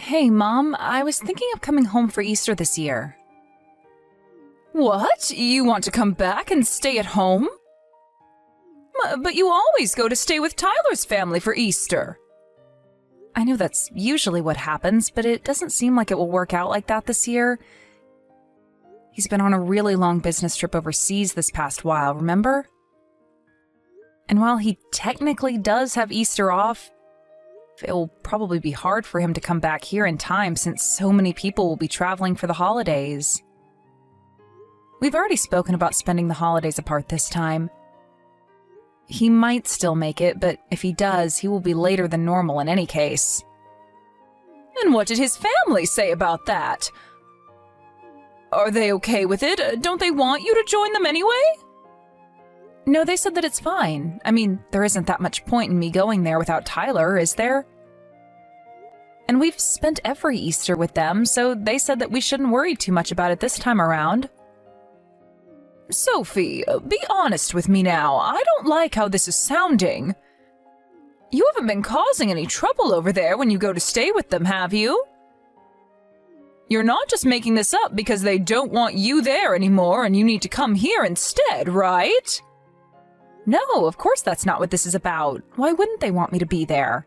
Hey, Mom, I was thinking of coming home for Easter this year. What? You want to come back and stay at home? But you always go to stay with Tyler's family for Easter. I know that's usually what happens, but it doesn't seem like it will work out like that this year. He's been on a really long business trip overseas this past while, remember? And while he technically does have Easter off, it will probably be hard for him to come back here in time since so many people will be traveling for the holidays. We've already spoken about spending the holidays apart this time. He might still make it, but if he does, he will be later than normal in any case. And what did his family say about that? Are they okay with it? Don't they want you to join them anyway? No, they said that it's fine. I mean, there isn't that much point in me going there without Tyler, is there? And we've spent every Easter with them, so they said that we shouldn't worry too much about it this time around. Sophie, be honest with me now. I don't like how this is sounding. You haven't been causing any trouble over there when you go to stay with them, have you? You're not just making this up because they don't want you there anymore and you need to come here instead, right? No, of course that's not what this is about. Why wouldn't they want me to be there?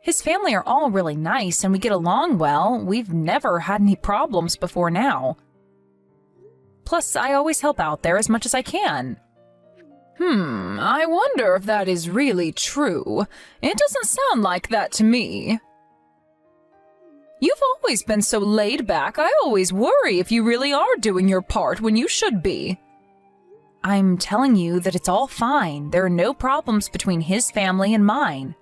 His family are all really nice and we get along well. We've never had any problems before now. Plus, I always help out there as much as I can. I wonder if that is really true. It doesn't sound like that to me. You've always been so laid back, I always worry if you really are doing your part when you should be. I'm telling you that it's all fine. There are no problems between his family and mine.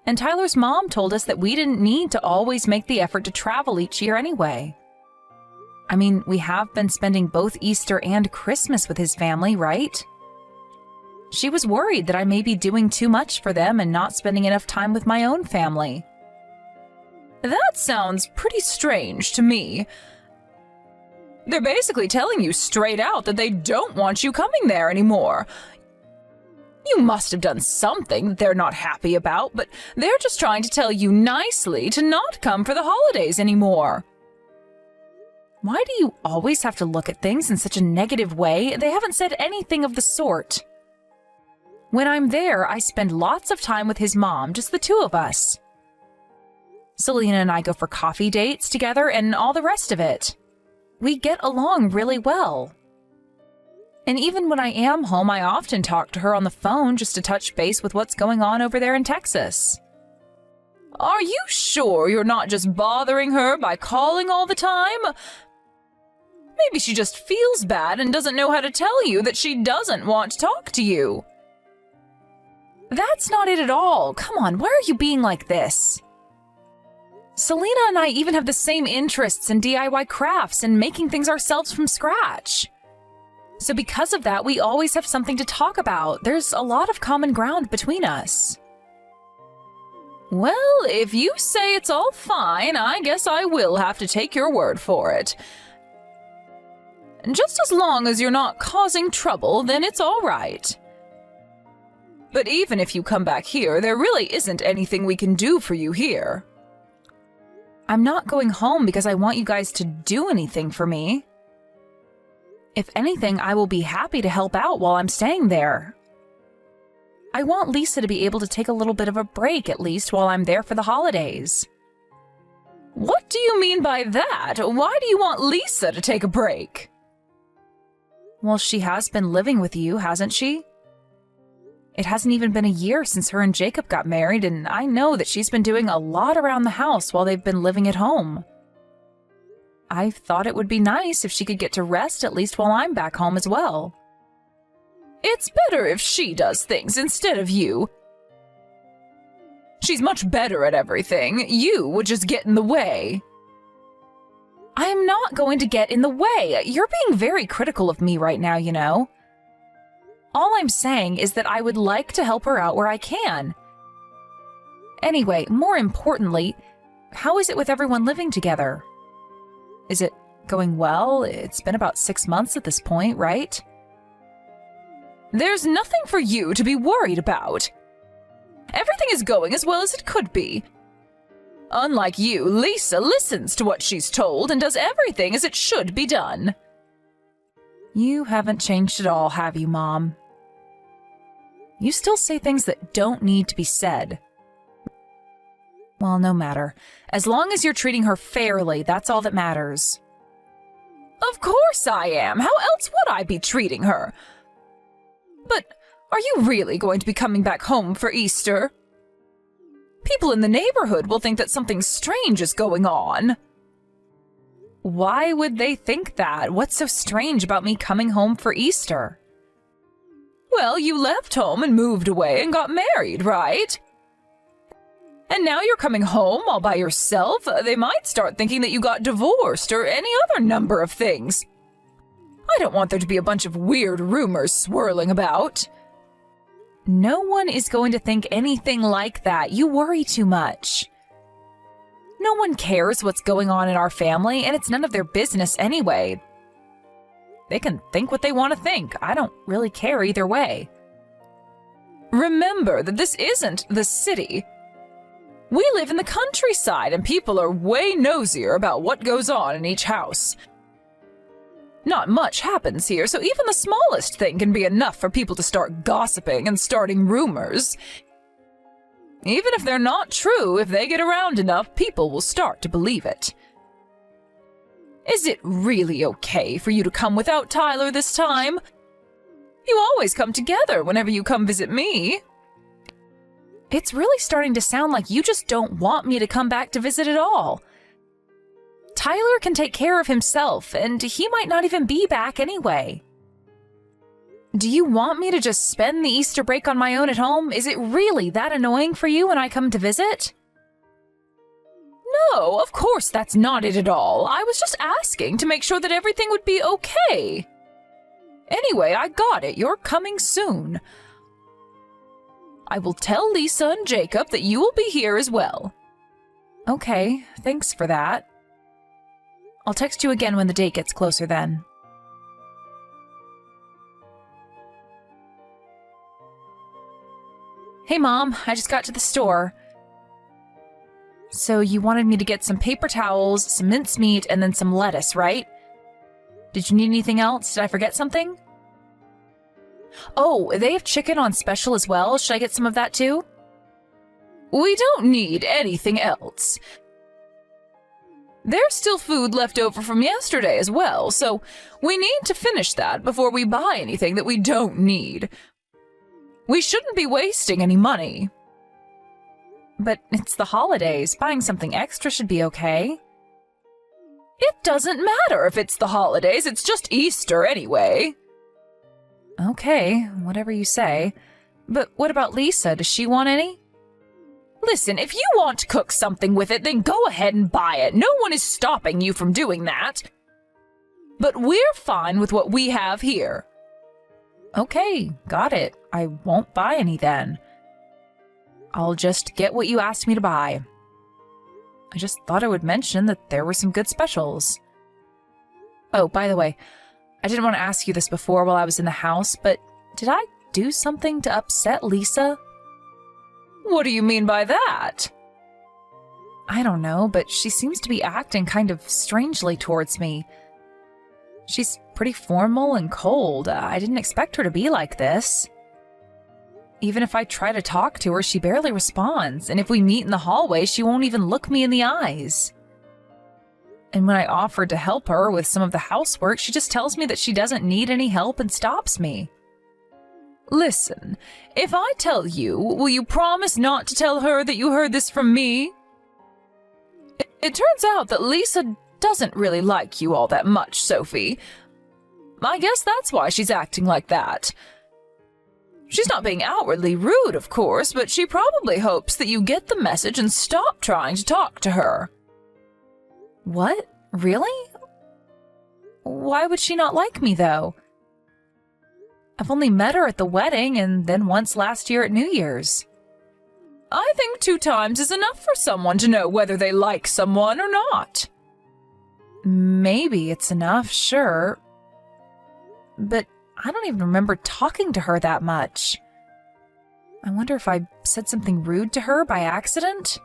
And Tyler's mom told us that we didn't need to always make the effort to travel each year anyway. I mean, we have been spending both Easter and Christmas with his family, right? She was worried that I may be doing too much for them and not spending enough time with my own family. That sounds pretty strange to me. They're basically telling you straight out that they don't want you coming there anymore. You must have done something that they're not happy about, but they're just trying to tell you nicely to not come for the holidays anymore. Why do you always have to look at things in such a negative way? They haven't said anything of the sort. When I'm there, I spend lots of time with his mom, just the two of us. Selena and I go for coffee dates together and all the rest of it. We get along really well. And even when I am home, I often talk to her on the phone just to touch base with what's going on over there in Texas. Are you sure you're not just bothering her by calling all the time? Maybe she just feels bad and doesn't know how to tell you that she doesn't want to talk to you. That's not it at all. Come on, why are you being like this? Selena and I even have the same interests in DIY crafts and making things ourselves from scratch. So because of that, we always have something to talk about. There's a lot of common ground between us. Well, if you say it's all fine, I guess I will have to take your word for it. Just as long as you're not causing trouble, then it's all right. But even if you come back here, there really isn't anything we can do for you here. I'm not going home because I want you guys to do anything for me. If anything, I will be happy to help out while I'm staying there. I want Lisa to be able to take a little bit of a break at least while I'm there for the holidays. What do you mean by that? Why do you want Lisa to take a break? Well, she has been living with you, hasn't she? It hasn't even been a year since her and Jacob got married, and I know that she's been doing a lot around the house while they've been living at home. I thought it would be nice if she could get to rest at least while I'm back home as well. It's better if she does things instead of you. She's much better at everything. You would just get in the way. I am not going to get in the way. You're being very critical of me right now, you know. All I'm saying is that I would like to help her out where I can. Anyway, more importantly, how is it with everyone living together? Is it going well? It's been about 6 months at this point, right? There's nothing for you to be worried about. Everything is going as well as it could be. Unlike you, Lisa listens to what she's told and does everything as it should be done. You haven't changed at all, have you, Mom? You still say things that don't need to be said. Well, no matter. As long as you're treating her fairly, that's all that matters. Of course I am. How else would I be treating her? But are you really going to be coming back home for Easter? People in the neighborhood will think that something strange is going on. Why would they think that? What's so strange about me coming home for Easter? Well, you left home and moved away and got married, right? And now you're coming home all by yourself. They might start thinking that you got divorced or any other number of things. I don't want there to be a bunch of weird rumors swirling about. No one is going to think anything like that. You worry too much. No one cares what's going on in our family, and it's none of their business anyway. They can think what they want to think. I don't really care either way. Remember that this isn't the city. We live in the countryside, and people are way nosier about what goes on in each house. Not much happens here, so even the smallest thing can be enough for people to start gossiping and starting rumors. Even if they're not true, if they get around enough, people will start to believe it. Is it really okay for you to come without Tyler this time? You always come together whenever you come visit me. It's really starting to sound like you just don't want me to come back to visit at all. Tyler can take care of himself, and he might not even be back anyway. Do you want me to just spend the Easter break on my own at home? Is it really that annoying for you when I come to visit? No, of course that's not it at all. I was just asking to make sure that everything would be okay. Anyway, I got it. You're coming soon. I will tell Lisa and Jacob that you will be here as well. Okay, thanks for that. I'll text you again when the date gets closer then. Hey, Mom, I just got to the store. So you wanted me to get some paper towels, some mincemeat, and then some lettuce, right? Did you need anything else? Did I forget something? Oh, they have chicken on special as well. Should I get some of that too? We don't need anything else. There's still food left over from yesterday as well, so we need to finish that before we buy anything that we don't need. We shouldn't be wasting any money. But it's the holidays. Buying something extra should be okay. It doesn't matter if it's the holidays. It's just Easter anyway. Okay, whatever you say. But what about Lisa? Does she want any? Listen, if you want to cook something with it, then go ahead and buy it. No one is stopping you from doing that. But we're fine with what we have here. Okay, got it. I won't buy any then. I'll just get what you asked me to buy. I just thought I would mention that there were some good specials. Oh, by the way, I didn't want to ask you this before while I was in the house, but did I do something to upset Lisa? What do you mean by that? I don't know, but she seems to be acting kind of strangely towards me. She's pretty formal and cold. I didn't expect her to be like this. Even if I try to talk to her, she barely responds, and if we meet in the hallway, she won't even look me in the eyes. And when I offered to help her with some of the housework, she just tells me that she doesn't need any help and stops me. Listen, if I tell you, will you promise not to tell her that you heard this from me? It turns out that Lisa doesn't really like you all that much, Sophie. I guess that's why she's acting like that. She's not being outwardly rude, of course, but she probably hopes that you get the message and stop trying to talk to her. What? Really? Why would she not like me, though? I've only met her at the wedding and then once last year at New Year's. I think 2 times is enough for someone to know whether they like someone or not. Maybe it's enough, sure. But I don't even remember talking to her that much. I wonder if I said something rude to her by accident?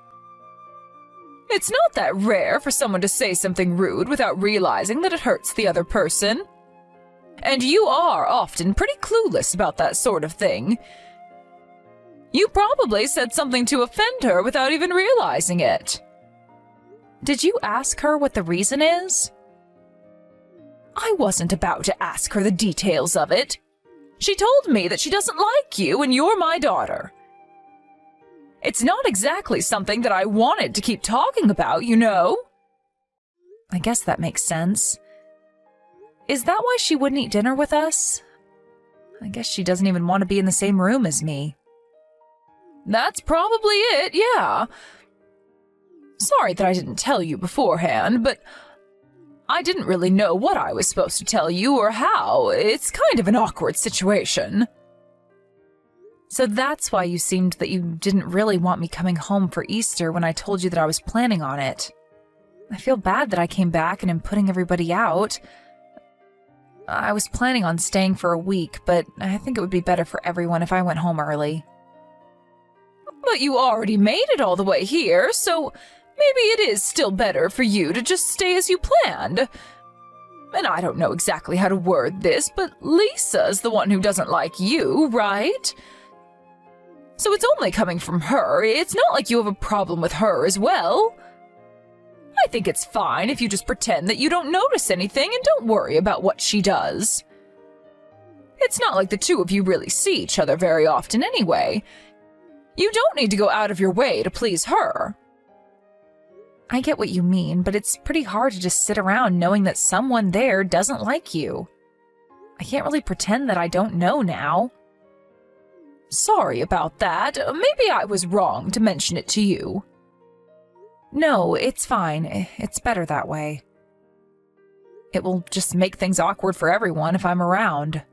It's not that rare for someone to say something rude without realizing that it hurts the other person. And you are often pretty clueless about that sort of thing. You probably said something to offend her without even realizing it. Did you ask her what the reason is? I wasn't about to ask her the details of it. She told me that she doesn't like you and you're my daughter. It's not exactly something that I wanted to keep talking about, you know. I guess that makes sense. Is that why she wouldn't eat dinner with us? I guess she doesn't even want to be in the same room as me. That's probably it, yeah. Sorry that I didn't tell you beforehand, but I didn't really know what I was supposed to tell you or how. It's kind of an awkward situation. So that's why you seemed that you didn't really want me coming home for Easter when I told you that I was planning on it. I feel bad that I came back and am putting everybody out. I was planning on staying for a week, but I think it would be better for everyone if I went home early. But you already made it all the way here, so maybe it is still better for you to just stay as you planned. And I don't know exactly how to word this, but Lisa's the one who doesn't like you, right? So it's only coming from her. It's not like you have a problem with her as well. I think it's fine if you just pretend that you don't notice anything and don't worry about what she does. It's not like the two of you really see each other very often anyway. You don't need to go out of your way to please her. I get what you mean, but it's pretty hard to just sit around knowing that someone there doesn't like you. I can't really pretend that I don't know now. Sorry about that. Maybe I was wrong to mention it to you. No, it's fine. It's better that way. It will just make things awkward for everyone if I'm around.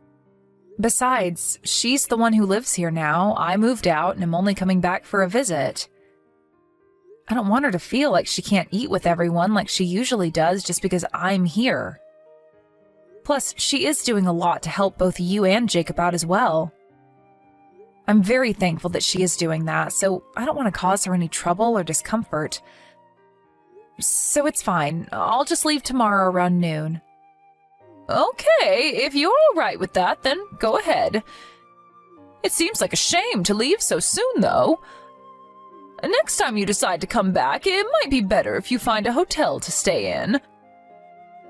Besides, she's the one who lives here now. I moved out and am only coming back for a visit. I don't want her to feel like she can't eat with everyone like she usually does just because I'm here. Plus, she is doing a lot to help both you and Jacob out as well. I'm very thankful that she is doing that, so I don't want to cause her any trouble or discomfort. So it's fine. I'll just leave tomorrow around noon. Okay, if you're all right with that, then go ahead. It seems like a shame to leave so soon, though. Next time you decide to come back, it might be better if you find a hotel to stay in.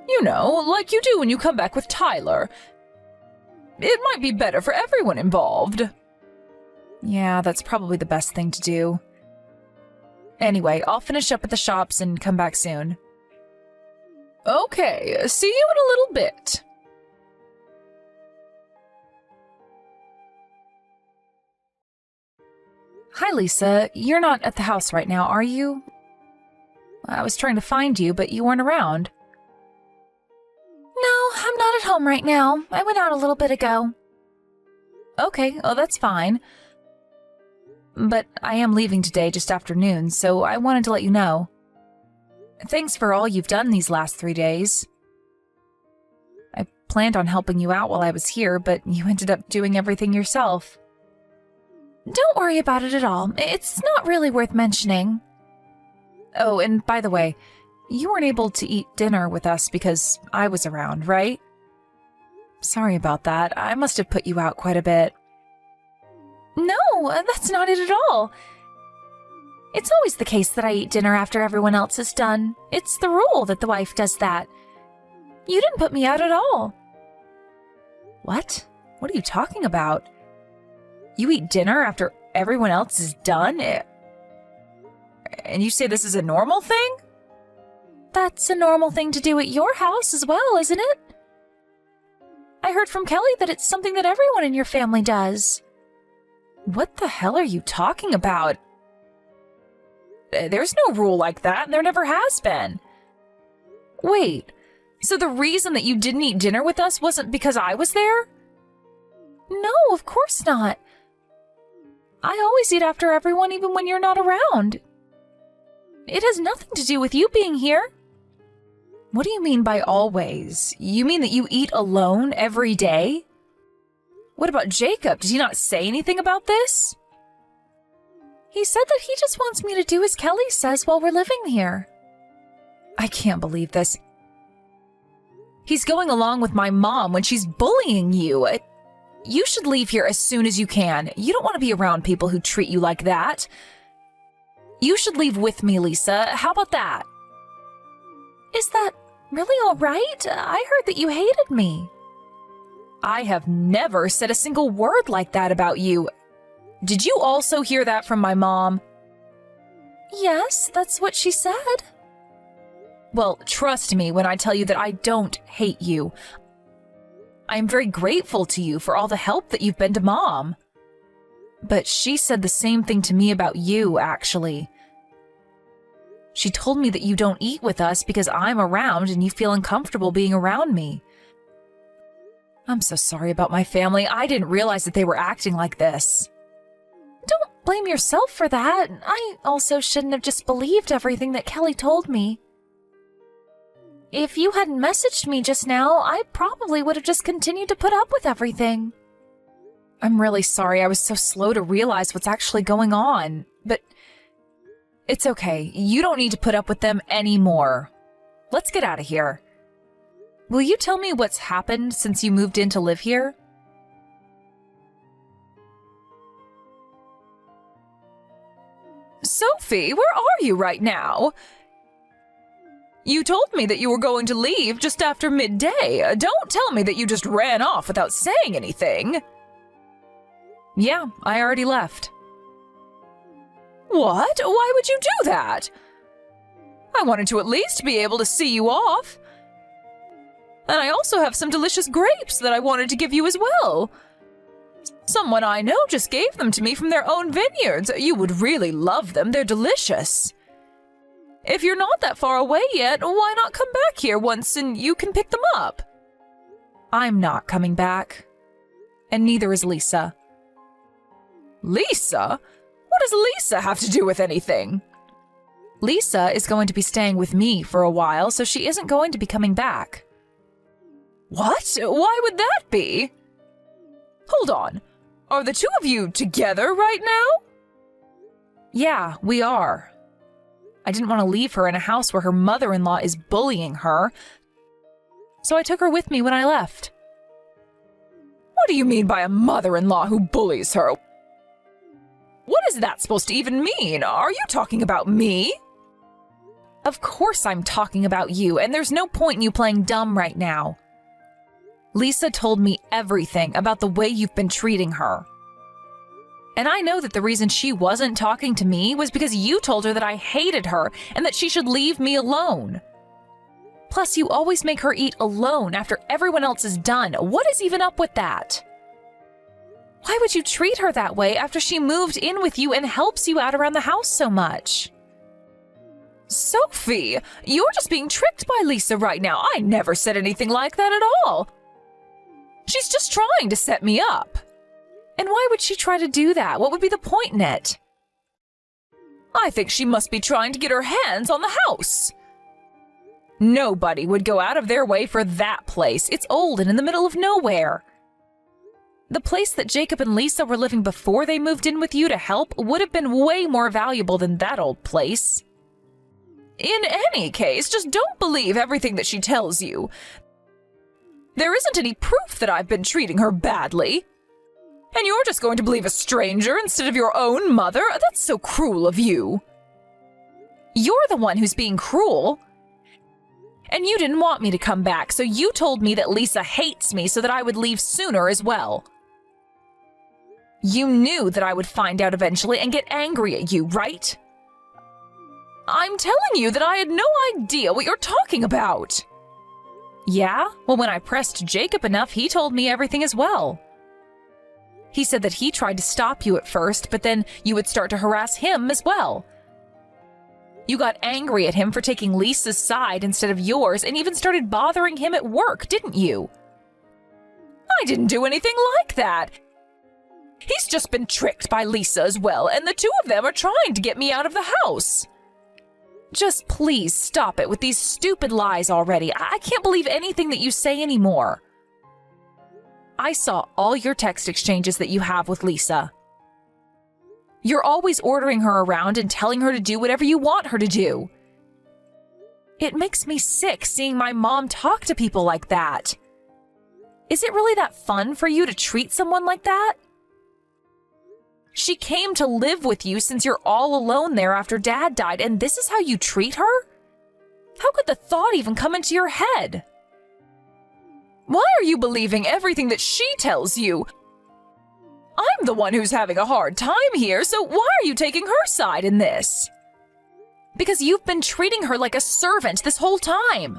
You know, like you do when you come back with Tyler. It might be better for everyone involved. Yeah, that's probably the best thing to do. Anyway, I'll finish up at the shops and come back soon. Okay, see you in a little bit. Hi, Lisa. You're not at the house right now, are you? I was trying to find you, but you weren't around. No, I'm not at home right now. I went out a little bit ago. Okay, oh, that's fine. But I am leaving today just after noon, so I wanted to let you know. Thanks for all you've done these last 3 days. I planned on helping you out while I was here, but you ended up doing everything yourself. Don't worry about it at all. It's not really worth mentioning. Oh, and by the way, you weren't able to eat dinner with us because I was around, right? Sorry about that. I must have put you out quite a bit. No, that's not it at all. It's always the case that I eat dinner after everyone else is done. It's the rule that the wife does that. You didn't put me out at all. What? What are you talking about? You eat dinner after everyone else is done? And you say this is a normal thing? That's a normal thing to do at your house as well, isn't it? I heard from Kelly that it's something that everyone in your family does. What the hell are you talking about? There's no rule like that, and there never has been. Wait, so the reason that you didn't eat dinner with us wasn't because I was there? No, of course not. I always eat after everyone even when you're not around. It has nothing to do with you being here. What do you mean by always? You mean that you eat alone every day? What about Jacob? Did he not say anything about this? He said that he just wants me to do as Kelly says while we're living here. I can't believe this. He's going along with my mom when she's bullying you. You should leave here as soon as you can. You don't want to be around people who treat you like that. You should leave with me, Lisa. How about that? Is that really all right? I heard that you hated me. I have never said a single word like that about you. Did you also hear that from my mom? Yes, that's what she said. Well, trust me when I tell you that I don't hate you. I am very grateful to you for all the help that you've been to Mom. But she said the same thing to me about you, actually. She told me that you don't eat with us because I'm around and you feel uncomfortable being around me. I'm so sorry about my family. I didn't realize that they were acting like this. Don't blame yourself for that. I also shouldn't have just believed everything that Kelly told me. If you hadn't messaged me just now, I probably would have just continued to put up with everything. I'm really sorry. I was so slow to realize what's actually going on. But it's okay. You don't need to put up with them anymore. Let's get out of here. Will you tell me what's happened since you moved in to live here? Sophie, where are you right now? You told me that you were going to leave just after midday. Don't tell me that you just ran off without saying anything. Yeah, I already left. What? Why would you do that? I wanted to at least be able to see you off. And I also have some delicious grapes that I wanted to give you as well. Someone I know just gave them to me from their own vineyards. You would really love them. They're delicious. If you're not that far away yet, why not come back here once and you can pick them up? I'm not coming back. And neither is Lisa. Lisa? What does Lisa have to do with anything? Lisa is going to be staying with me for a while, so she isn't going to be coming back. What? Why would that be? Hold on. Are the two of you together right now? Yeah, we are. I didn't want to leave her in a house where her mother-in-law is bullying her, so I took her with me when I left. What do you mean by a mother-in-law who bullies her? What is that supposed to even mean? Are you talking about me? Of course I'm talking about you, and there's no point in you playing dumb right now. Lisa told me everything about the way you've been treating her. And I know that the reason she wasn't talking to me was because you told her that I hated her and that she should leave me alone. Plus, you always make her eat alone after everyone else is done. What is even up with that? Why would you treat her that way after she moved in with you and helps you out around the house so much? Sophie, you're just being tricked by Lisa right now. I never said anything like that at all. She's just trying to set me up. And why would she try to do that? What would be the point in it? I think she must be trying to get her hands on the house. Nobody would go out of their way for that place. It's old and in the middle of nowhere. The place that Jacob and Lisa were living before they moved in with you to help would have been way more valuable than that old place. In any case, just don't believe everything that she tells you. There isn't any proof that I've been treating her badly. And you're just going to believe a stranger instead of your own mother? That's so cruel of you. You're the one who's being cruel. And you didn't want me to come back, so you told me that Lisa hates me so that I would leave sooner as well. You knew that I would find out eventually and get angry at you, right? I'm telling you that I had no idea what you're talking about. Yeah? Well, when I pressed Jacob enough, he told me everything as well. He said that he tried to stop you at first, but then you would start to harass him as well. You got angry at him for taking Lisa's side instead of yours and even started bothering him at work, didn't you? I didn't do anything like that. He's just been tricked by Lisa as well, and the two of them are trying to get me out of the house. Just please stop it with these stupid lies already. I can't believe anything that you say anymore. I saw all your text exchanges that you have with Lisa. You're always ordering her around and telling her to do whatever you want her to do. It makes me sick seeing my mom talk to people like that. Is it really that fun for you to treat someone like that? She came to live with you since you're all alone there after Dad died, and this is how you treat her? How could the thought even come into your head? Why are you believing everything that she tells you? I'm the one who's having a hard time here, so why are you taking her side in this? Because you've been treating her like a servant this whole time.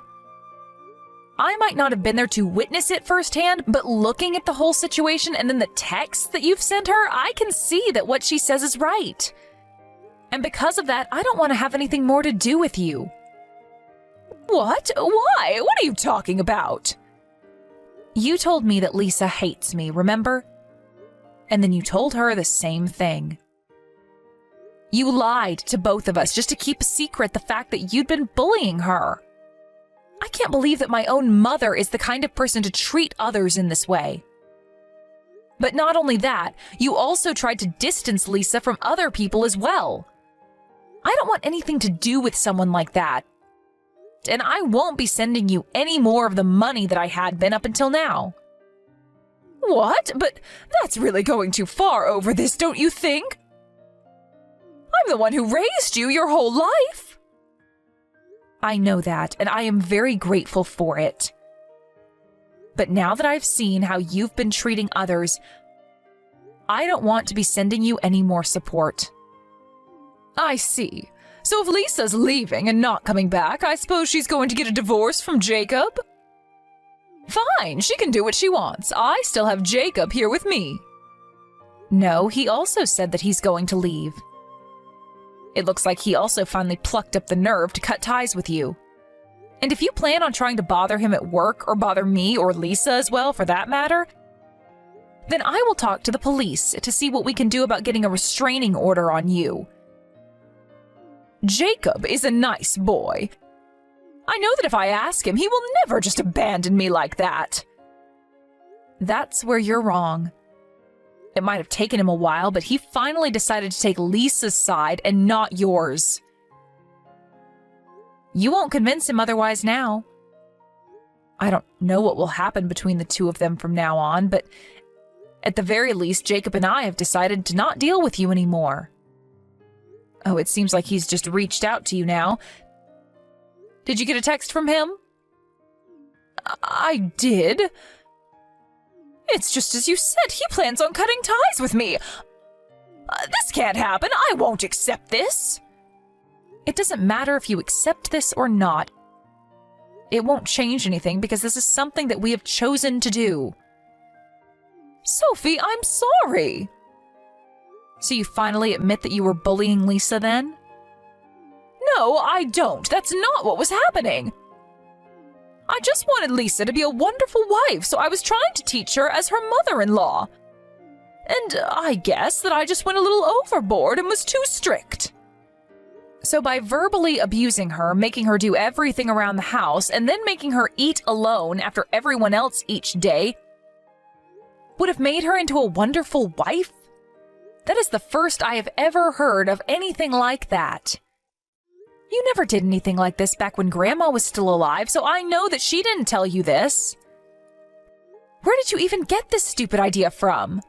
I might not have been there to witness it firsthand, but looking at the whole situation and then the texts that you've sent her, I can see that what she says is right. And because of that, I don't want to have anything more to do with you. What? Why? What are you talking about? You told me that Lisa hates me, remember? And then you told her the same thing. You lied to both of us just to keep a secret the fact that you'd been bullying her. I can't believe that my own mother is the kind of person to treat others in this way. But not only that, you also tried to distance Lisa from other people as well. I don't want anything to do with someone like that. And I won't be sending you any more of the money that I had been up until now. What? But that's really going too far over this, don't you think? I'm the one who raised you your whole life. I know that, and I am very grateful for it. But now that I've seen how you've been treating others, I don't want to be sending you any more support. I see. So if Lisa's leaving and not coming back, I suppose she's going to get a divorce from Jacob? Fine, she can do what she wants. I still have Jacob here with me. No, he also said that he's going to leave. It looks like he also finally plucked up the nerve to cut ties with you. And if you plan on trying to bother him at work, or bother me or Lisa as well for that matter, then I will talk to the police to see what we can do about getting a restraining order on you. Jacob is a nice boy. I know that if I ask him, he will never just abandon me like that. That's where you're wrong. It might have taken him a while, but he finally decided to take Lisa's side and not yours. You won't convince him otherwise now. I don't know what will happen between the two of them from now on, but at the very least, Jacob and I have decided to not deal with you anymore. Oh, it seems like he's just reached out to you now. Did you get a text from him? I did. It's just as you said, he plans on cutting ties with me. This can't happen. I won't accept this. It doesn't matter if you accept this or not. It won't change anything because this is something that we have chosen to do. Sophie, I'm sorry. So you finally admit that you were bullying Lisa then? No, I don't. That's not what was happening. I just wanted Lisa to be a wonderful wife, so I was trying to teach her as her mother-in-law. And I guess that I just went a little overboard and was too strict. So by verbally abusing her, making her do everything around the house, and then making her eat alone after everyone else each day, would have made her into a wonderful wife? That is the first I have ever heard of anything like that. You never did anything like this back when Grandma was still alive, so I know that she didn't tell you this. Where did you even get this stupid idea from?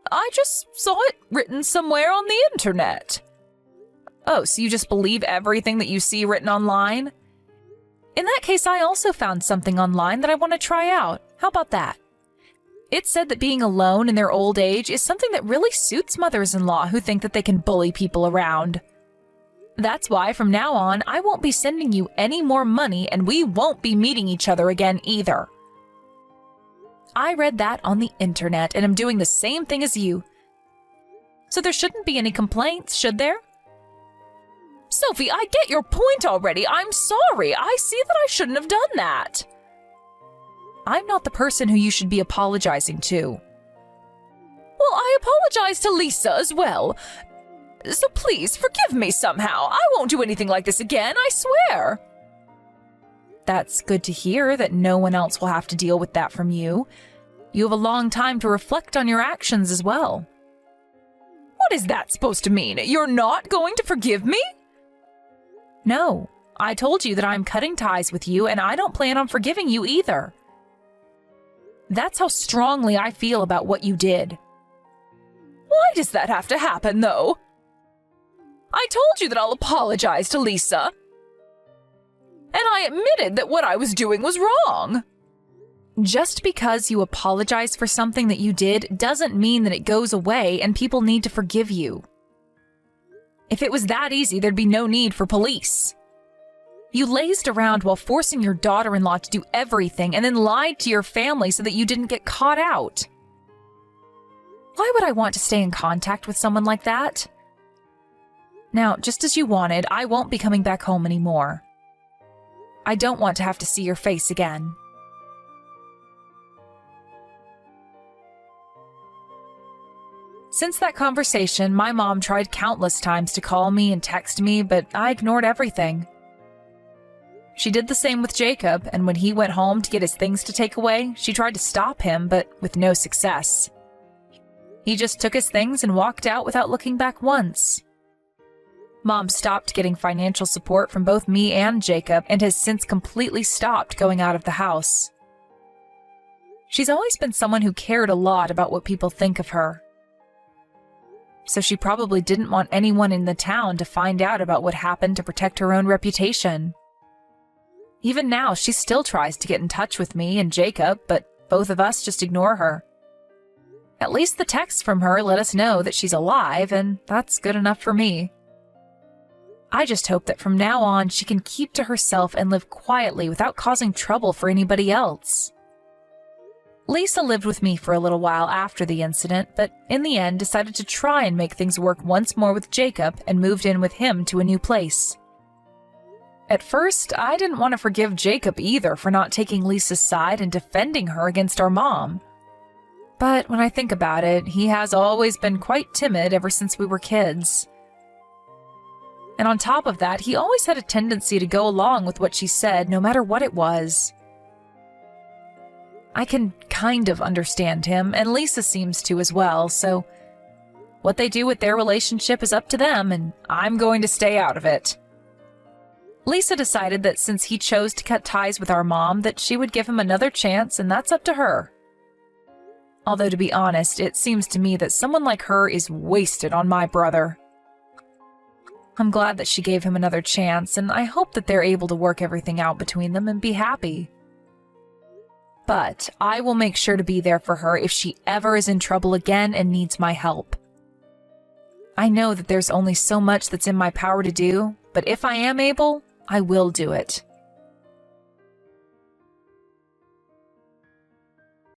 I just saw it written somewhere on the internet. Oh, so you just believe everything that you see written online? In that case, I also found something online that I want to try out. How about that? It said that being alone in their old age is something that really suits mothers-in-law who think that they can bully people around. That's why from now on, I won't be sending you any more money and we won't be meeting each other again either. I read that on the internet and I'm doing the same thing as you. So there shouldn't be any complaints, should there? Sophie, I get your point already. I'm sorry. I see that I shouldn't have done that. I'm not the person who you should be apologizing to. Well, I apologize to Lisa as well. So please, forgive me somehow. I won't do anything like this again, I swear. That's good to hear that no one else will have to deal with that from you. You have a long time to reflect on your actions as well. What is that supposed to mean? You're not going to forgive me? No, I told you that I'm cutting ties with you, and I don't plan on forgiving you either. That's how strongly I feel about what you did. Why does that have to happen, though? I told you that I'll apologize to Lisa. And I admitted that what I was doing was wrong. Just because you apologize for something that you did doesn't mean that it goes away and people need to forgive you. If it was that easy, there'd be no need for police. You lazed around while forcing your daughter-in-law to do everything and then lied to your family so that you didn't get caught out. Why would I want to stay in contact with someone like that? Now, just as you wanted, I won't be coming back home anymore. I don't want to have to see your face again. Since that conversation, my mom tried countless times to call me and text me, but I ignored everything. She did the same with Jacob, and when he went home to get his things to take away, she tried to stop him, but with no success. He just took his things and walked out without looking back once. Mom stopped getting financial support from both me and Jacob and has since completely stopped going out of the house. She's always been someone who cared a lot about what people think of her. So she probably didn't want anyone in the town to find out about what happened to protect her own reputation. Even now, she still tries to get in touch with me and Jacob, but both of us just ignore her. At least the texts from her let us know that she's alive, and that's good enough for me. I just hope that from now on she can keep to herself and live quietly without causing trouble for anybody else. Lisa lived with me for a little while after the incident, but in the end decided to try and make things work once more with Jacob and moved in with him to a new place. At first, I didn't want to forgive Jacob either for not taking Lisa's side and defending her against our mom. But when I think about it, he has always been quite timid ever since we were kids. And on top of that, he always had a tendency to go along with what she said, no matter what it was. I can kind of understand him, and Lisa seems to as well, so what they do with their relationship is up to them, and I'm going to stay out of it. Lisa decided that since he chose to cut ties with our mom, that she would give him another chance, and that's up to her. Although, to be honest, it seems to me that someone like her is wasted on my brother. I'm glad that she gave him another chance, and I hope that they're able to work everything out between them and be happy. But I will make sure to be there for her if she ever is in trouble again and needs my help. I know that there's only so much that's in my power to do, but if I am able, I will do it.